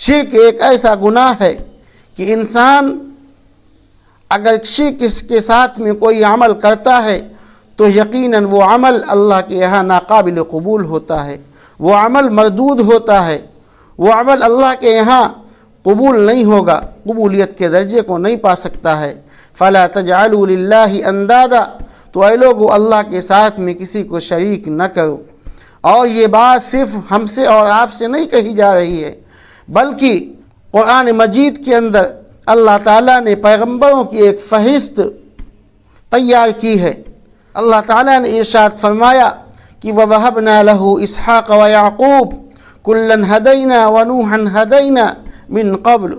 شرک ایک ایسا گناہ ہے کہ انسان اگر شرک کے ساتھ میں کوئی عمل کرتا ہے تو یقیناً وہ عمل اللہ کے یہاں ناقابل قبول ہوتا ہے، وہ عمل مردود ہوتا ہے، وہ عمل اللہ کے یہاں قبول نہیں ہوگا، قبولیت کے درجے کو نہیں پا سکتا ہے۔ فَلَا تَجْعَلُوا لِلَّهِ اندادا، تو اے لوگو اللہ کے ساتھ میں کسی کو شریک نہ کرو۔ اور یہ بات صرف ہم سے اور آپ سے نہیں کہی جا رہی ہے، بلکہ قرآن مجید کے اندر اللہ تعالیٰ نے پیغمبروں کی ایک فہرست تیار کی ہے۔ اللہ تعالیٰ نے ارشاد فرمایا کہ وَوَهَبْنَا لَهُ إِسْحَاقَ وَيَعْقُوبَ كُلًّا هَدَيْنَا وَنُوحًا هَدَيْنَا مِن قَبْلُ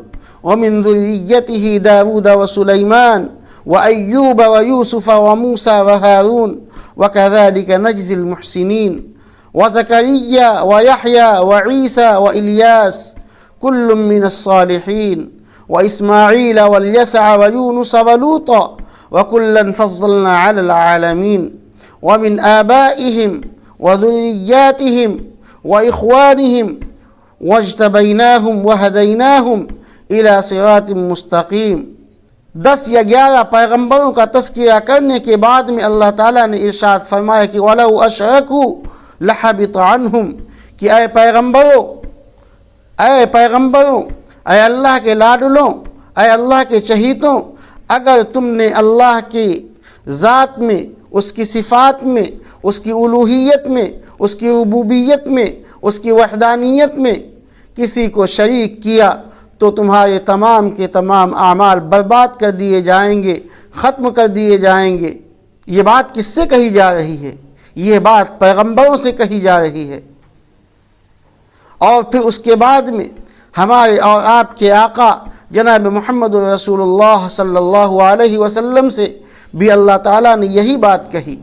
وَمِن ذُرِّيَّتِهِ دَاوُودَ وَسُلَيْمَانَ وَأَيُّوبَ وَيُوسُفَ وَمُوسَى وَهَارُونَ وَكَذَلِكَ نَجْزِي الْمُحْسِنِينَ وَزَكَرِيَّا وَيَحْيَى وَعِيسَى وَإِلْيَاسَ كُلٌّ مِّنَ الصَّالِحِينَ وَإِسْمَاعِيلَ وَالْيَسَعَ وَيُونُسَ وَلُوطًا وَكُلًّا فَضَّلْنَا عَلَى الْعَالَمِينَ وَمِنْ آبَائِهِمْ وَذُرِّيَّاتِهِمْ وَإِخْوَانِهِمْ وَاجْتَبَيْنَاهُمْ وَهَدَيْنَاهُمْ إِلَى صِرَاطٍ مُسْتَقِيمٍ۔ 10 یا 11 پیغمبروں کا تذکرہ کرنے کے بعد میں اللہ تعالیٰ نے ارشاد فرمایا کہ وَلَوْ أَشْرَكُوا لَحَبِطَ عَنْهُمْ، کہ اے پیغمبروں، اے اللہ کے لاڈلوں، اے اللہ کے چہیتوں، اگر تم نے اللہ کی ذات میں، اس کی صفات میں، اس کی الوہیت میں، اس کی ربوبیت میں، اس کی وحدانیت میں کسی کو شریک کیا تو تمہارے تمام کے تمام اعمال برباد کر دیے جائیں گے، ختم کر دیے جائیں گے۔ یہ بات کس سے کہی جا رہی ہے؟ یہ بات پیغمبروں سے کہی جا رہی ہے۔ اور پھر اس کے بعد میں ہمارے اور آپ کے آقا جناب محمد رسول اللہ صلی اللہ علیہ وسلم سے بھی اللہ تعالیٰ نے یہی بات کہی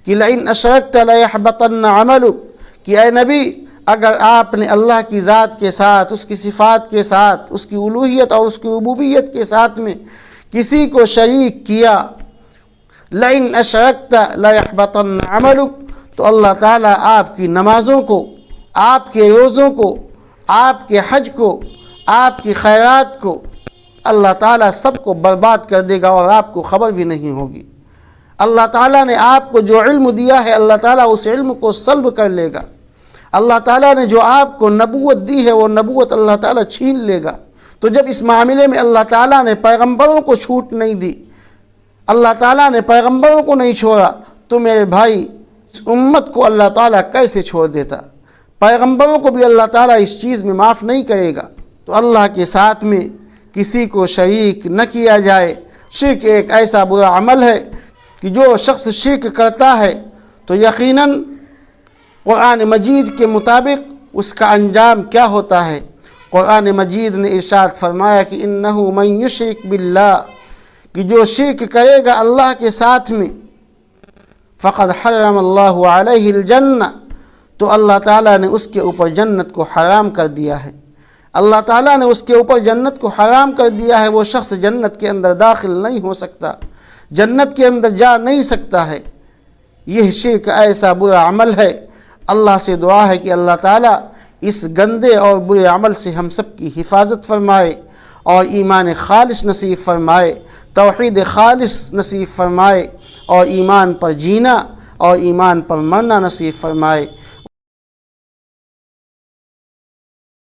کہ لَإِنْ أَشْرَكْتَ لَيَحْبَطَنَّ عَمَلُكَ، کہ اے نبی اگر آپ نے اللہ کی ذات کے ساتھ، اس کی صفات کے ساتھ، اس کی الوہیت اور اس کی ربوبیت کے ساتھ میں کسی کو شریک کیا، لَإِنْ أَشْرَكْتَ لَيَحْبَطَنَّ عَمَلُكَ، تو اللہ تعالیٰ آپ کی نمازوں کو، آپ کے روزوں کو، آپ کے حج کو، آپ کی خیرات کو اللہ تعالیٰ سب کو برباد کر دے گا اور آپ کو خبر بھی نہیں ہوگی۔ اللہ تعالیٰ نے آپ کو جو علم دیا ہے اللہ تعالیٰ اس علم کو سلب کر لے گا۔ اللہ تعالیٰ نے جو آپ کو نبوت دی ہے وہ نبوت اللہ تعالیٰ چھین لے گا۔ تو جب اس معاملے میں اللہ تعالیٰ نے پیغمبروں کو چھوٹ نہیں دی، اللہ تعالیٰ نے پیغمبروں کو نہیں چھوڑا، تو میرے بھائی اس امت کو اللہ تعالیٰ کیسے چھوڑ دیتا؟ پیغمبروں کو بھی اللہ تعالیٰ اس چیز میں معاف نہیں کرے گا۔ تو اللہ کے ساتھ میں کسی کو شریک نہ کیا جائے۔ شرک ایک ایسا برا عمل ہے کہ جو شخص شرک کرتا ہے تو یقیناً قرآن مجید کے مطابق اس کا انجام کیا ہوتا ہے؟ قرآن مجید نے ارشاد فرمایا کہ انہو من یشرک باللہ، کہ جو شرک کرے گا اللہ کے ساتھ میں فقد حرم اللہ علیہ الجنہ، تو اللہ تعالیٰ نے اس کے اوپر جنت کو حرام کر دیا ہے۔ اللہ تعالیٰ نے اس کے اوپر جنت کو حرام کر دیا ہے۔ وہ شخص جنت کے اندر داخل نہیں ہو سکتا، جنت کے اندر جا نہیں سکتا ہے۔ یہ شرک ایسا برا عمل ہے۔ اللہ سے دعا ہے کہ اللہ تعالیٰ اس گندے اور برے عمل سے ہم سب کی حفاظت فرمائے اور ایمان خالص نصیب فرمائے، توحید خالص نصیب فرمائے اور ایمان پر جینا اور ایمان پر مرنا نصیب فرمائے۔